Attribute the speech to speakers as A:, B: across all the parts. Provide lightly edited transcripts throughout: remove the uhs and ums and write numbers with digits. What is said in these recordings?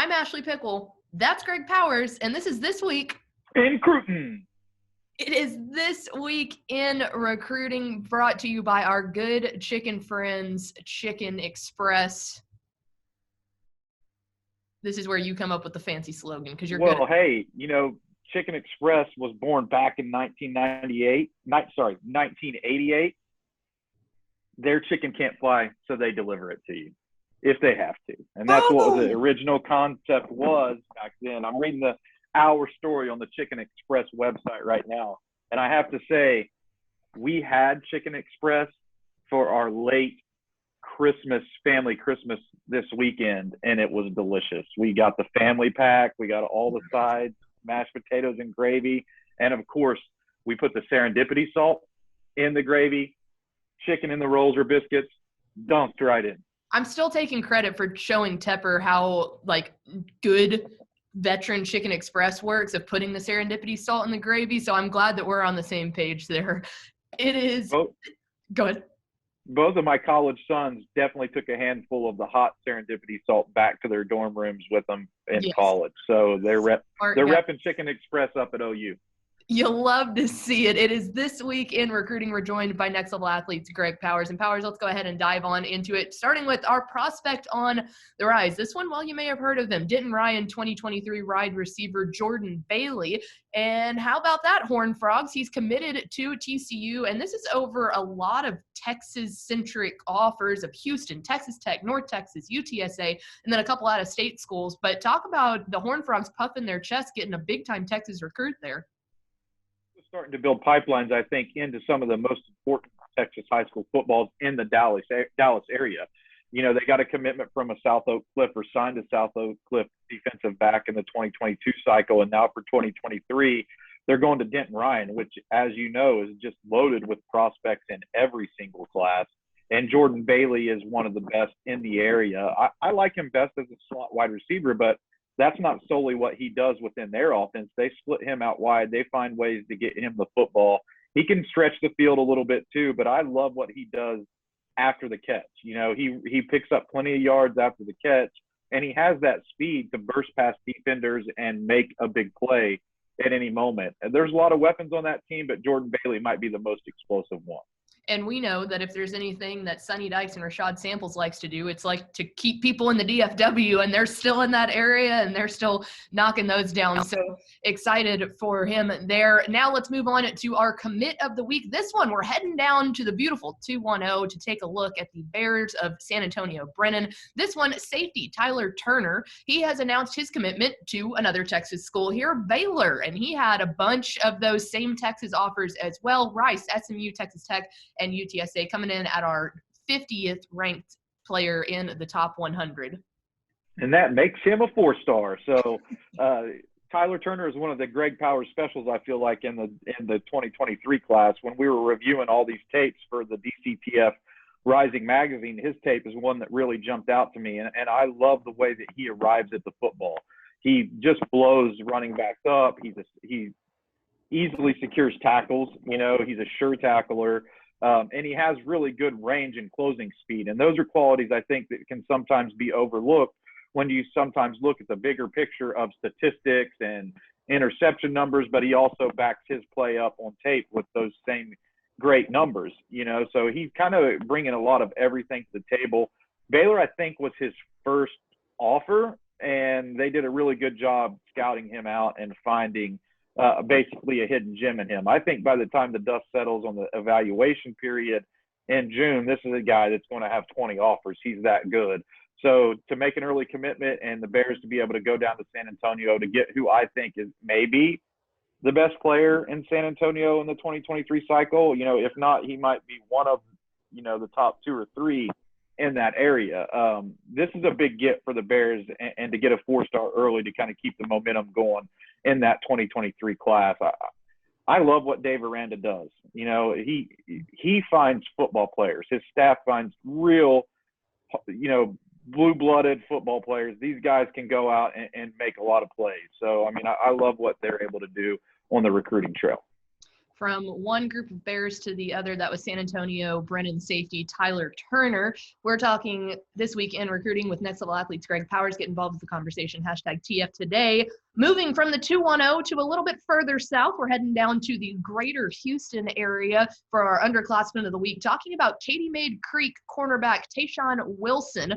A: I'm Ashley Pickle. That's Greg Powers, and this is This Week
B: in Cruton.
A: It is This Week in Recruiting, brought to you by our good chicken friends, Chicken Express. This is where you come up with the fancy slogan because you're good.
B: Well, hey, Chicken Express was born back in 1988. Their chicken can't fly, so they deliver it to you if they have to. And that's what the original concept was back then. I'm reading the hour story on the Chicken Express website right now. And I have to say, we had Chicken Express for our late family Christmas this weekend, and it was delicious. We got the family pack. We got all the sides, mashed potatoes and gravy. And, of course, we put the serendipity salt in the gravy, chicken in the rolls or biscuits, dunked right in.
A: I'm still taking credit for showing Tepper how, good veteran Chicken Express works of putting the serendipity salt in the gravy, so I'm glad that we're on the same page there. It is – go ahead.
B: Both of my college sons definitely took a handful of the hot serendipity salt back to their dorm rooms with them in college. So they're repping Chicken Express up at OU.
A: You'll love to see it. It is This Week in Recruiting. We're joined by Next Level Athletes, Greg Powers. And Powers, let's go ahead and dive on into it, starting with our prospect on the rise. This one, well, you may have heard of him. Denton Ryan, 2023 wide receiver Jordan Bailey. And how about that, Horned Frogs? He's committed to TCU, and this is over a lot of Texas-centric offers of Houston, Texas Tech, North Texas, UTSA, and then a couple out-of-state schools. But talk about the Horned Frogs puffing their chest, getting a big-time Texas recruit there.
B: Starting to build pipelines, I think, into some of the most important Texas high school footballs in the Dallas area. They got a commitment from a South Oak Cliff or signed a South Oak Cliff defensive back in the 2022 cycle. And now for 2023, they're going to Denton Ryan, which, as you know, is just loaded with prospects in every single class. And Jordan Bailey is one of the best in the area. I like him best as a slot wide receiver, but that's not solely what he does within their offense. They split him out wide. They find ways to get him the football. He can stretch the field a little bit too, but I love what he does after the catch. He picks up plenty of yards after the catch, and he has that speed to burst past defenders and make a big play at any moment. And there's a lot of weapons on that team, but Jordan Bailey might be the most explosive one.
A: And we know that if there's anything that Sonny Dykes and Rashad Samples likes to do, it's like to keep people in the DFW, and they're still in that area, and they're still knocking those down. So excited for him there. Now let's move on to our commit of the week. This one, we're heading down to the beautiful 210 to take a look at the Bears of San Antonio Brennan. This one, safety Tyler Turner. He has announced his commitment to another Texas school here, Baylor, and he had a bunch of those same Texas offers as well. Rice, SMU, Texas Tech, and UTSA coming in at our 50th ranked player in the top 100.
B: And that makes him a 4-star. So Tyler Turner is one of the Greg Powers specials, I feel like, in the 2023 class. When we were reviewing all these tapes for the DCTF Rising magazine, his tape is one that really jumped out to me. And I love the way that he arrives at the football. He just blows running backs up. He easily secures tackles. He's a sure tackler. And he has really good range and closing speed. And those are qualities I think that can sometimes be overlooked when you sometimes look at the bigger picture of statistics and interception numbers, but he also backs his play up on tape with those same great numbers, So he's kind of bringing a lot of everything to the table. Baylor, I think, was his first offer, and they did a really good job scouting him out and finding basically a hidden gem in him. I think by the time the dust settles on the evaluation period in June, this is a guy that's going to have 20 offers. He's that good. So to make an early commitment and the Bears to be able to go down to San Antonio to get who I think is maybe the best player in San Antonio in the 2023 cycle, if not, he might be one of, the top 2 or 3 in that area. This is a big get for the Bears, and to get a 4-star early to kind of keep the momentum going in that 2023 class. I love what Dave Aranda does. He finds football players. His staff finds real, blue-blooded football players. These guys can go out and make a lot of plays. So, I love what they're able to do on the recruiting trail.
A: from one group of Bears to the other. That was San Antonio Brennan safety Tyler Turner. We're talking this week in recruiting with Next Level Athletes. Greg Powers, get involved with the conversation. #TF today. Moving from the 210 to a little bit further south, we're heading down to the greater Houston area for our underclassmen of the week, talking about Katy Maid Creek cornerback Taishan Wilson.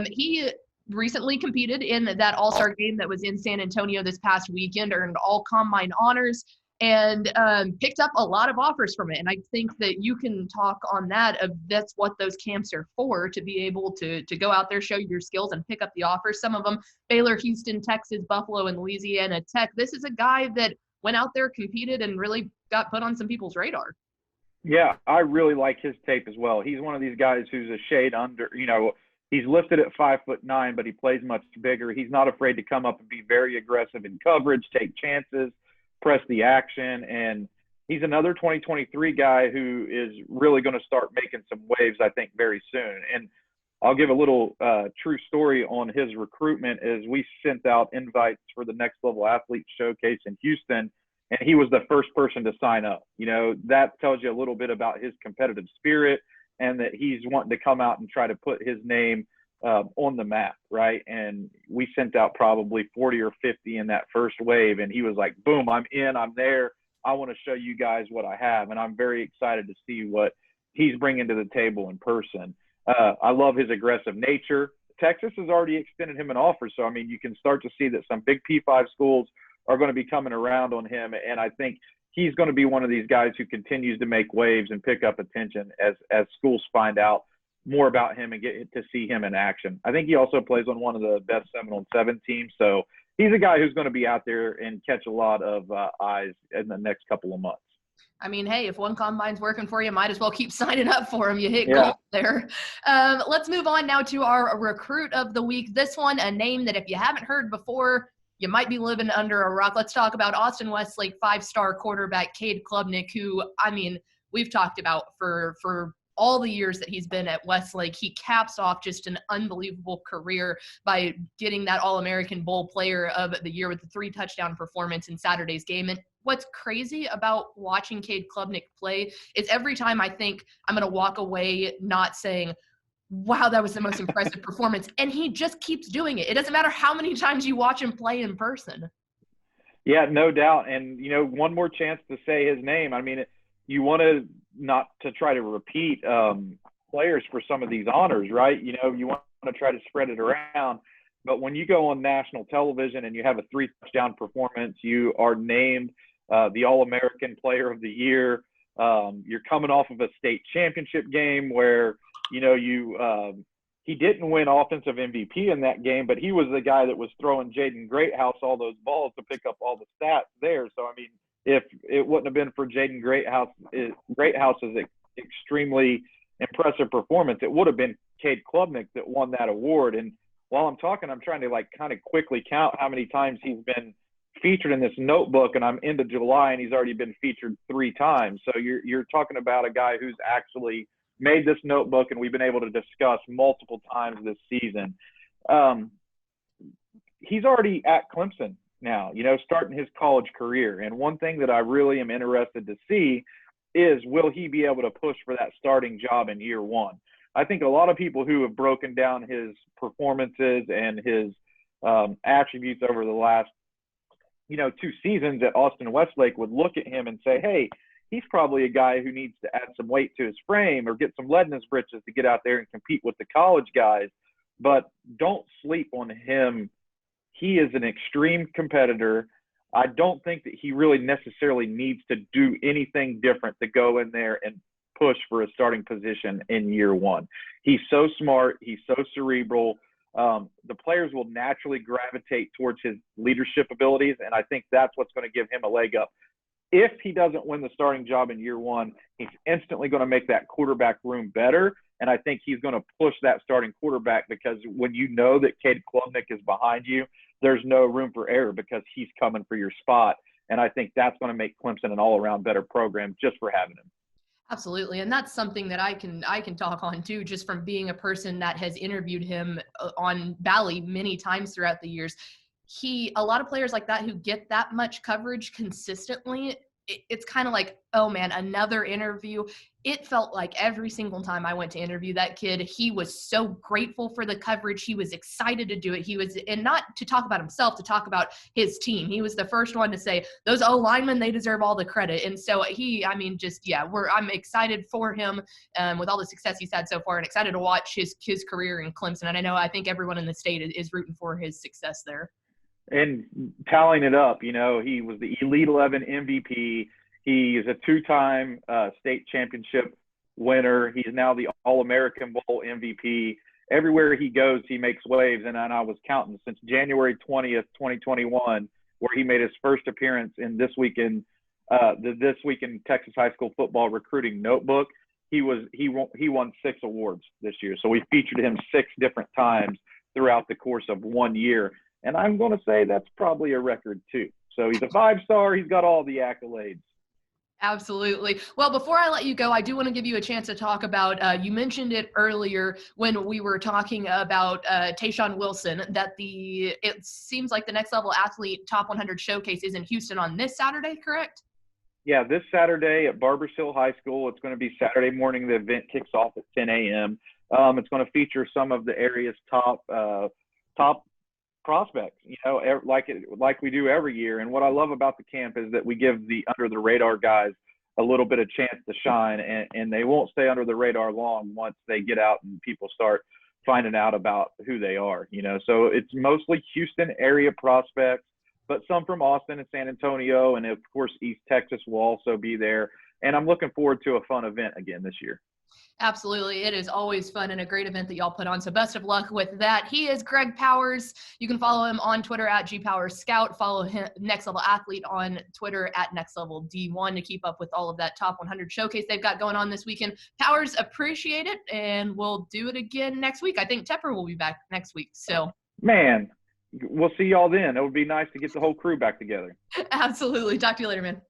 A: He recently competed in that all-star game that was in San Antonio this past weekend, earned all combine honors, and picked up a lot of offers from it. And I think that you can talk on that, of that's what those camps are for, to be able to go out there, show your skills, and pick up the offers. Some of them, Baylor, Houston, Texas, Buffalo, and Louisiana Tech. This is a guy that went out there, competed, and really got put on some people's radar.
B: Yeah, I really like his tape as well. He's one of these guys who's a shade under, he's listed at 5'9", but he plays much bigger. He's not afraid to come up and be very aggressive in coverage, take chances, press the action. And he's another 2023 guy who is really going to start making some waves, I think, very soon. And I'll give a little true story on his recruitment. As we sent out invites for the Next Level Athlete Showcase in Houston, and he was the first person to sign up. That tells you a little bit about his competitive spirit, and that he's wanting to come out and try to put his name on the map, right? And we sent out probably 40 or 50 in that first wave, and he was like, boom, I'm in, I'm there. I want to show you guys what I have, and I'm very excited to see what he's bringing to the table in person. I love his aggressive nature. Texas has already extended him an offer, so, I mean, you can start to see that some big P5 schools are going to be coming around on him, and I think he's going to be one of these guys who continues to make waves and pick up attention as schools find out more about him and get to see him in action. I think he also plays on one of the best 7-on-7 teams, so he's a guy who's going to be out there and catch a lot of eyes in the next couple of months.
A: I mean, hey, if one combine's working for you, might as well keep signing up for him. You hit gold there. Let's move on now to our recruit of the week. This one, a name that if you haven't heard before, you might be living under a rock. Let's talk about Austin Westlake 5-star quarterback Cade Klubnik, who, I mean, we've talked about for all the years that he's been at Westlake. He caps off just an unbelievable career by getting that All-American Bowl Player of the Year with the 3-touchdown performance in Saturday's game. And what's crazy about watching Cade Klubnik play is every time I think I'm going to walk away not saying, wow, that was the most impressive performance. And he just keeps doing it. It doesn't matter how many times you watch him play in person.
B: Yeah, no doubt. And, one more chance to say his name. I mean, you want to not to try to repeat players for some of these honors, right? You want to try to spread it around. But when you go on national television and you have a 3-touchdown performance, you are named the All-American Player of the Year. You're coming off of a state championship game where, he didn't win offensive MVP in that game, but he was the guy that was throwing Jaden Greathouse all those balls to pick up all the stats there. So, I mean, if it wouldn't have been for Jaden Greathouse's extremely impressive performance, it would have been Cade Klubnik that won that award. And while I'm talking, I'm trying to kind of quickly count how many times he's been featured in this notebook, and I'm into July and he's already been featured 3 times. So you're talking about a guy who's actually made this notebook, and we've been able to discuss multiple times this season. He's already at Clemson now, starting his college career. And one thing that I really am interested to see is, will he be able to push for that starting job in year one? I think a lot of people who have broken down his performances and his attributes over the last, 2 seasons at Austin Westlake would look at him and say, hey, he's probably a guy who needs to add some weight to his frame or get some lead in his britches to get out there and compete with the college guys. But don't sleep on him. He is an extreme competitor. I don't think that he really necessarily needs to do anything different to go in there and push for a starting position in year one. He's so smart. He's so cerebral. The players will naturally gravitate towards his leadership abilities, and I think that's what's going to give him a leg up. If he doesn't win the starting job in year one, he's instantly going to make that quarterback room better. And I think he's going to push that starting quarterback, because when you know that Cade Klubnik is behind you, there's no room for error because he's coming for your spot. And I think that's going to make Clemson an all-around better program just for having him.
A: Absolutely. And that's something that I can talk on too, just from being a person that has interviewed him on Bally many times throughout the years. A lot of players like that who get that much coverage consistently, it's kind of like, oh man, another interview. It felt like every single time I went to interview that kid, he was so grateful for the coverage. He was excited to do it. And not to talk about himself, to talk about his team. He was the first one to say, those O linemen, they deserve all the credit. And so I'm excited for him with all the success he's had so far, and excited to watch his career in Clemson. And I think everyone in the state is rooting for his success there.
B: And tallying it up, he was the Elite 11 MVP. He is a two-time state championship winner. He's now the All-American Bowl MVP. Everywhere he goes, he makes waves. And I was counting since January 20th, 2021, where he made his first appearance in This Week in Texas High School Football Recruiting Notebook. He won 6 awards this year. So we featured him 6 different times throughout the course of 1 year. And I'm going to say that's probably a record too. So he's a 5-star. He's got all the accolades.
A: Absolutely. Well, before I let you go, I do want to give you a chance to talk about, you mentioned it earlier when we were talking about Taishan Wilson, that it seems like the Next Level Athlete Top 100 Showcase is in Houston on this Saturday, correct?
B: Yeah, this Saturday at Barbers Hill High School. It's going to be Saturday morning. The event kicks off at 10 a.m. It's going to feature some of the area's top prospects, like we do every year. And what I love about the camp is that we give the under the radar guys a little bit of chance to shine, and they won't stay under the radar long once they get out and people start finding out about who they are, So it's mostly Houston area prospects, but some from Austin and San Antonio, and of course East Texas will also be there. And I'm looking forward to a fun event again this year.
A: Absolutely. It is always fun and a great event that y'all put on. So best of luck with that. He is Greg Powers. You can follow him on Twitter at GPowersScout. Follow him, Next Level Athlete, on Twitter at NextLevelD1 to keep up with all of that Top 100 Showcase they've got going on this weekend. Powers, appreciate it, and we'll do it again next week. I think Tepper will be back next week. So,
B: man, we'll see y'all then. It would be nice to get the whole crew back together.
A: Absolutely. Talk to you later, man.